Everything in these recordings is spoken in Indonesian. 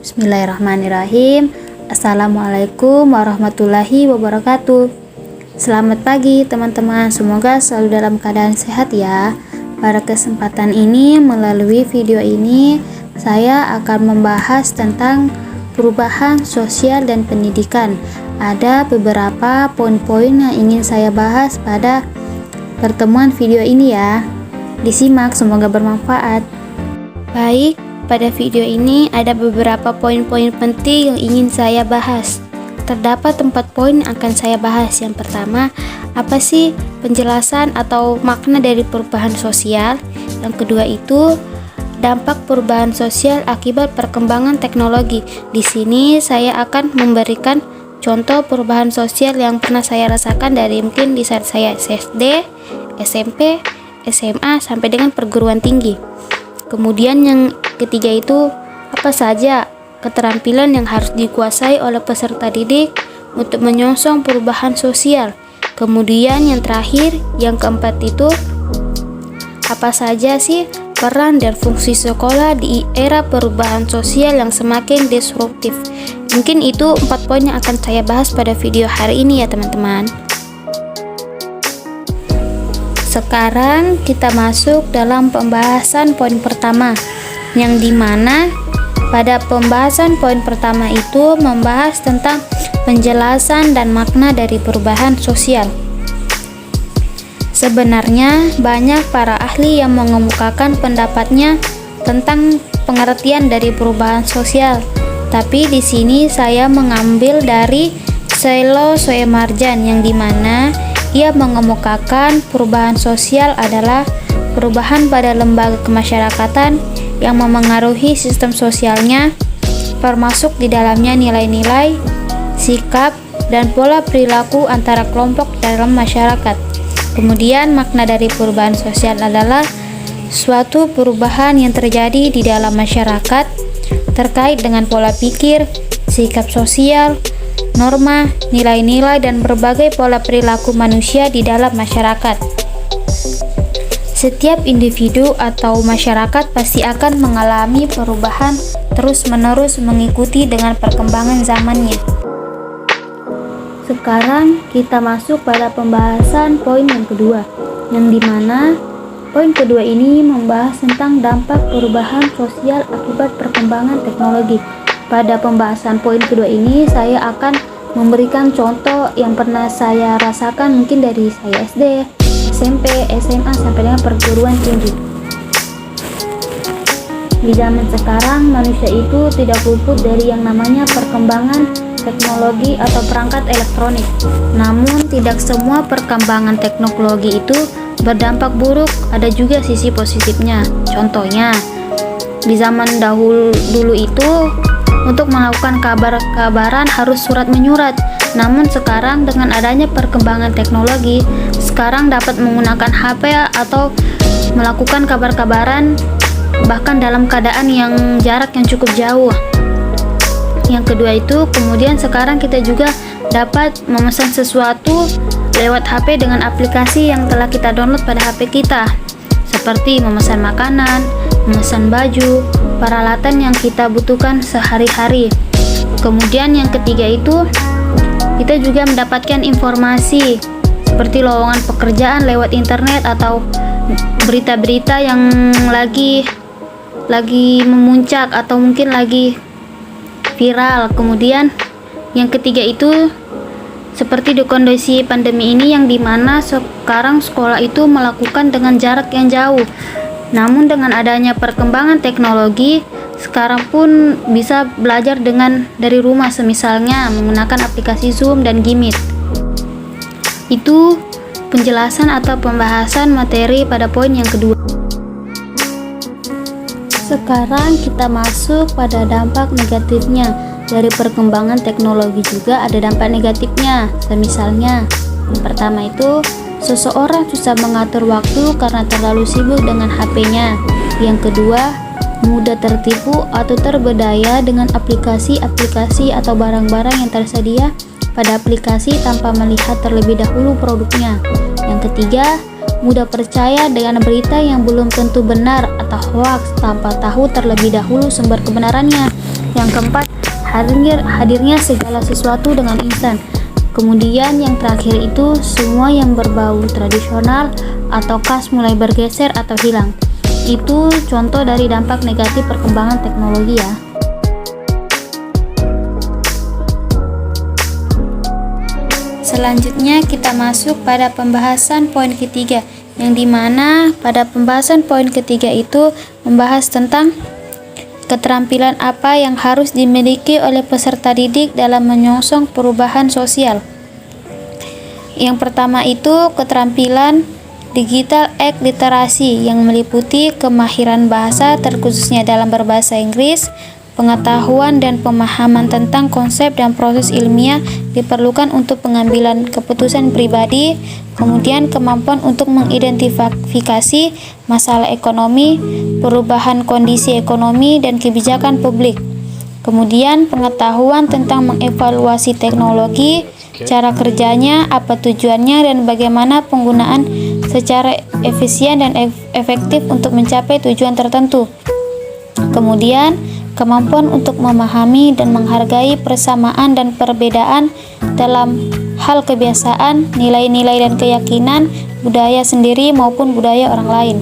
Bismillahirrahmanirrahim. Assalamualaikum warahmatullahi wabarakatuh. Selamat pagi teman-teman, semoga selalu dalam keadaan sehat ya. Pada kesempatan ini, melalui video ini saya akan membahas tentang perubahan sosial dan pendidikan. Ada beberapa poin-poin yang ingin saya bahas pada pertemuan video ini ya. Disimak, semoga bermanfaat. Baik, pada video ini ada beberapa poin-poin penting yang ingin saya bahas. Terdapat 4 poin yang akan saya bahas. Yang pertama, apa sih penjelasan atau makna dari perubahan sosial? Yang kedua itu dampak perubahan sosial akibat perkembangan teknologi. Di sini saya akan memberikan contoh perubahan sosial yang pernah saya rasakan dari mungkin di saat saya SD, SMP, SMA sampai dengan perguruan tinggi. Kemudian yang ketiga itu apa saja keterampilan yang harus dikuasai oleh peserta didik untuk menyongsong perubahan sosial. Kemudian yang terakhir, yang keempat itu apa saja sih peran dan fungsi sekolah di era perubahan sosial yang semakin disruptif. Mungkin itu 4 poin yang akan saya bahas pada video hari ini ya teman-teman. Sekarang kita masuk dalam pembahasan poin pertama, yang dimana pada pembahasan poin pertama itu membahas tentang penjelasan dan makna dari perubahan sosial. Sebenarnya banyak para ahli yang mengemukakan pendapatnya tentang pengertian dari perubahan sosial, tapi di sini saya mengambil dari Selo Soemarjan, yang dimana ia mengemukakan perubahan sosial adalah perubahan pada lembaga kemasyarakatan yang memengaruhi sistem sosialnya, termasuk di dalamnya nilai-nilai, sikap, dan pola perilaku antara kelompok dalam masyarakat. Kemudian makna dari perubahan sosial adalah suatu perubahan yang terjadi di dalam masyarakat terkait dengan pola pikir, sikap sosial, norma, nilai-nilai, dan berbagai pola perilaku manusia di dalam masyarakat. Setiap individu atau masyarakat pasti akan mengalami perubahan terus-menerus mengikuti dengan perkembangan zamannya. Sekarang kita masuk pada pembahasan poin yang kedua, yang dimana poin kedua ini membahas tentang dampak perubahan sosial akibat perkembangan teknologi. Pada pembahasan poin kedua ini saya akan memberikan contoh yang pernah saya rasakan mungkin dari saya SD, SMP, SMA sampai dengan perguruan tinggi. Di zaman sekarang manusia itu tidak luput dari yang namanya perkembangan teknologi atau perangkat elektronik. Namun tidak semua perkembangan teknologi itu berdampak buruk, ada juga sisi positifnya. Contohnya, di zaman dulu itu untuk melakukan kabar-kabaran harus surat menyurat. Namun sekarang dengan adanya perkembangan teknologi, sekarang dapat menggunakan HP atau melakukan kabar-kabaran bahkan dalam keadaan yang jarak yang cukup jauh. Yang kedua itu, kemudian sekarang kita juga dapat memesan sesuatu lewat HP dengan aplikasi yang telah kita download pada HP kita, seperti memesan makanan, memesan baju, peralatan yang kita butuhkan sehari-hari. Kemudian yang ketiga itu, kita juga mendapatkan informasi seperti lowongan pekerjaan lewat internet atau berita-berita yang lagi memuncak atau mungkin lagi viral. Kemudian yang ketiga itu seperti di kondisi pandemi ini, yang dimana sekarang sekolah itu melakukan dengan jarak yang jauh. Namun dengan adanya perkembangan teknologi, sekarang pun bisa belajar dari rumah, semisalnya menggunakan aplikasi Zoom dan Gmeet. Itu penjelasan atau pembahasan materi pada poin yang kedua. Sekarang kita masuk pada dampak negatifnya. Dari perkembangan teknologi juga ada dampak negatifnya. Misalnya, yang pertama itu seseorang susah mengatur waktu karena terlalu sibuk dengan HP-nya. Yang kedua, mudah tertipu atau terbedaya dengan aplikasi-aplikasi atau barang-barang yang tersedia pada aplikasi tanpa melihat terlebih dahulu produknya. Yang ketiga, mudah percaya dengan berita yang belum tentu benar atau hoaks tanpa tahu terlebih dahulu sumber kebenarannya. Yang keempat, hadirnya segala sesuatu dengan instan. Kemudian yang terakhir itu semua yang berbau tradisional atau khas mulai bergeser atau hilang. Itu contoh dari dampak negatif perkembangan teknologi ya. Selanjutnya kita masuk pada pembahasan poin ketiga, yang dimana pada pembahasan poin ketiga itu membahas tentang keterampilan apa yang harus dimiliki oleh peserta didik dalam menyongsong perubahan sosial. Yang pertama itu keterampilan digital ed literasi yang meliputi kemahiran bahasa terkhususnya dalam berbahasa Inggris, pengetahuan dan pemahaman tentang konsep dan proses ilmiah diperlukan untuk pengambilan keputusan pribadi, kemudian kemampuan untuk mengidentifikasi masalah ekonomi, perubahan kondisi ekonomi dan kebijakan publik. Kemudian pengetahuan tentang mengevaluasi teknologi, cara kerjanya, apa tujuannya, dan bagaimana penggunaan secara efisien dan efektif untuk mencapai tujuan tertentu. Kemudian kemampuan untuk memahami dan menghargai persamaan dan perbedaan dalam hal kebiasaan, nilai-nilai dan keyakinan, budaya sendiri maupun budaya orang lain.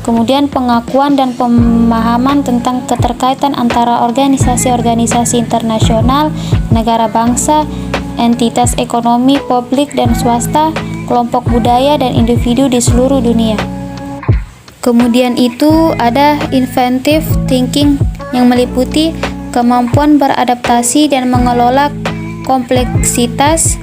Kemudian pengakuan dan pemahaman tentang keterkaitan antara organisasi-organisasi internasional, negara bangsa, entitas ekonomi, publik dan swasta, kelompok budaya dan individu di seluruh dunia. Kemudian itu ada inventive thinking yang meliputi kemampuan beradaptasi dan mengelola kompleksitas,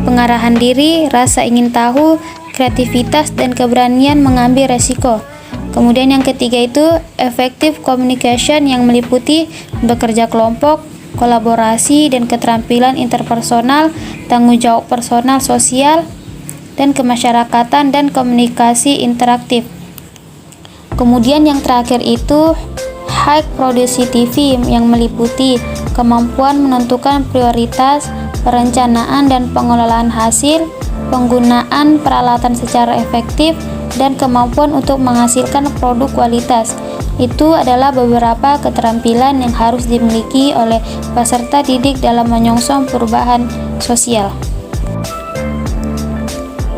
pengarahan diri, rasa ingin tahu, kreativitas, dan keberanian mengambil resiko. Kemudian yang ketiga itu effective communication yang meliputi bekerja kelompok, kolaborasi, dan keterampilan interpersonal, tanggung jawab personal sosial, dan kemasyarakatan dan komunikasi interaktif. Kemudian yang terakhir itu high productivity yang meliputi kemampuan menentukan prioritas, perencanaan dan pengelolaan hasil, penggunaan peralatan secara efektif, dan kemampuan untuk menghasilkan produk kualitas. Itu adalah beberapa keterampilan yang harus dimiliki oleh peserta didik dalam menyongsong perubahan sosial.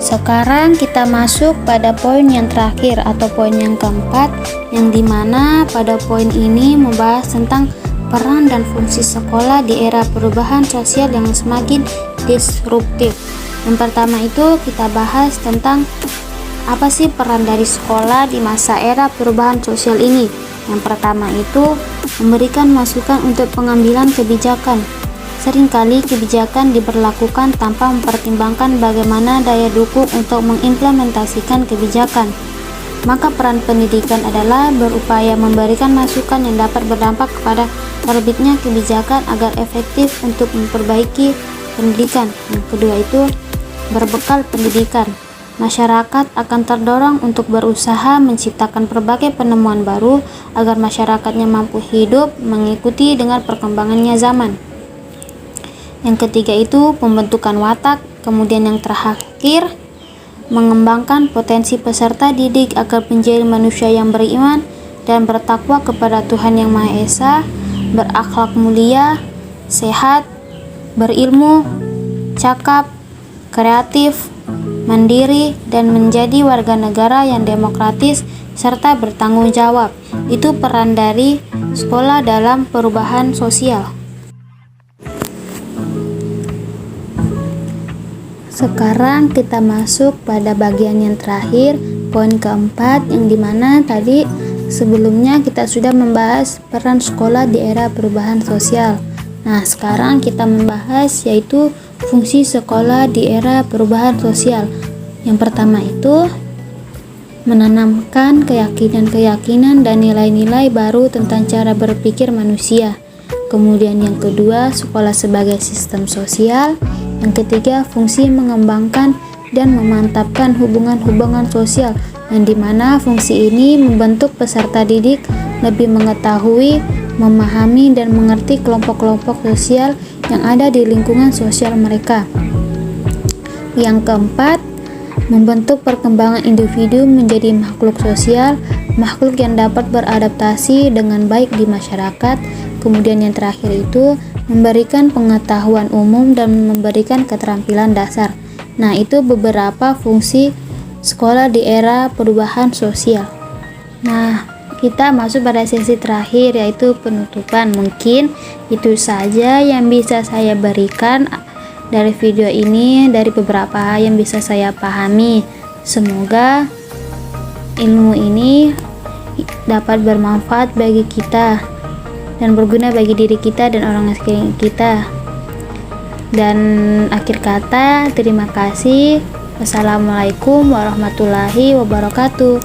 Sekarang kita masuk pada poin yang terakhir atau poin yang keempat, yang dimana pada poin ini membahas tentang peran dan fungsi sekolah di era perubahan sosial yang semakin disruptif. Yang pertama itu kita bahas tentang apa sih peran dari sekolah di masa era perubahan sosial ini. Yang pertama itu memberikan masukan untuk pengambilan kebijakan. Seringkali kebijakan diberlakukan tanpa mempertimbangkan bagaimana daya dukung untuk mengimplementasikan kebijakan. Maka peran pendidikan adalah berupaya memberikan masukan yang dapat berdampak kepada terbitnya kebijakan agar efektif untuk memperbaiki pendidikan. Yang kedua itu berbekal pendidikan. Masyarakat akan terdorong untuk berusaha menciptakan berbagai penemuan baru agar masyarakatnya mampu hidup mengikuti dengan perkembangannya zaman. Yang ketiga itu pembentukan watak. Kemudian yang terakhir mengembangkan potensi peserta didik agar menjadi manusia yang beriman dan bertakwa kepada Tuhan Yang Maha Esa, berakhlak mulia, sehat, berilmu, cakap, kreatif, mandiri, dan menjadi warga negara yang demokratis serta bertanggung jawab. Itu peran dari sekolah dalam perubahan sosial. Sekarang kita masuk pada bagian yang terakhir, poin keempat, yang dimana tadi sebelumnya kita sudah membahas peran sekolah di era perubahan sosial. Nah, sekarang kita membahas yaitu fungsi sekolah di era perubahan sosial. Yang pertama itu menanamkan keyakinan-keyakinan dan nilai-nilai baru tentang cara berpikir manusia. Kemudian yang kedua, sekolah sebagai sistem sosial. Yang ketiga, fungsi mengembangkan dan memantapkan hubungan-hubungan sosial, yang dimana fungsi ini membentuk peserta didik lebih mengetahui, memahami, dan mengerti kelompok-kelompok sosial yang ada di lingkungan sosial mereka. Yang keempat, membentuk perkembangan individu menjadi makhluk sosial, makhluk yang dapat beradaptasi dengan baik di masyarakat. Kemudian yang terakhir itu memberikan pengetahuan umum dan memberikan keterampilan dasar. Nah, itu beberapa fungsi sekolah di era perubahan sosial. Nah, kita masuk pada sesi terakhir, yaitu penutupan. Mungkin itu saja yang bisa saya berikan dari video ini, dari beberapa hal yang bisa saya pahami. Semoga ilmu ini dapat bermanfaat bagi kita dan berguna bagi diri kita dan orang sekeliling kita. Dan akhir kata, terima kasih. Wassalamualaikum warahmatullahi wabarakatuh.